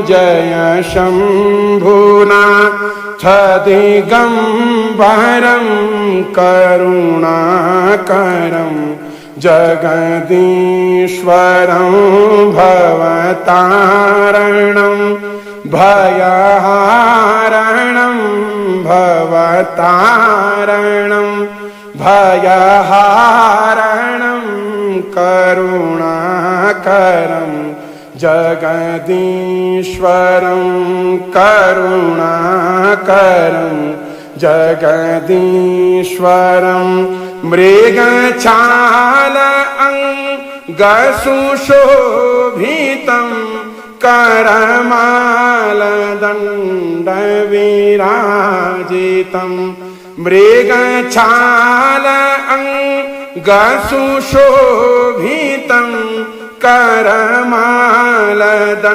Jai Shambhunath दिगम्बरं करुणाकरं जगदीश्वरं भवतारणं भयहारणं भवतारणं भयहारणं करुणाकरं जगदीश्वरं करुणाकरं जगदीश्वरं मृगछाल अंगसुशोभितं करमालदण्डविराजितं मृगछाल अंगसुशोभितं करमालदण्ड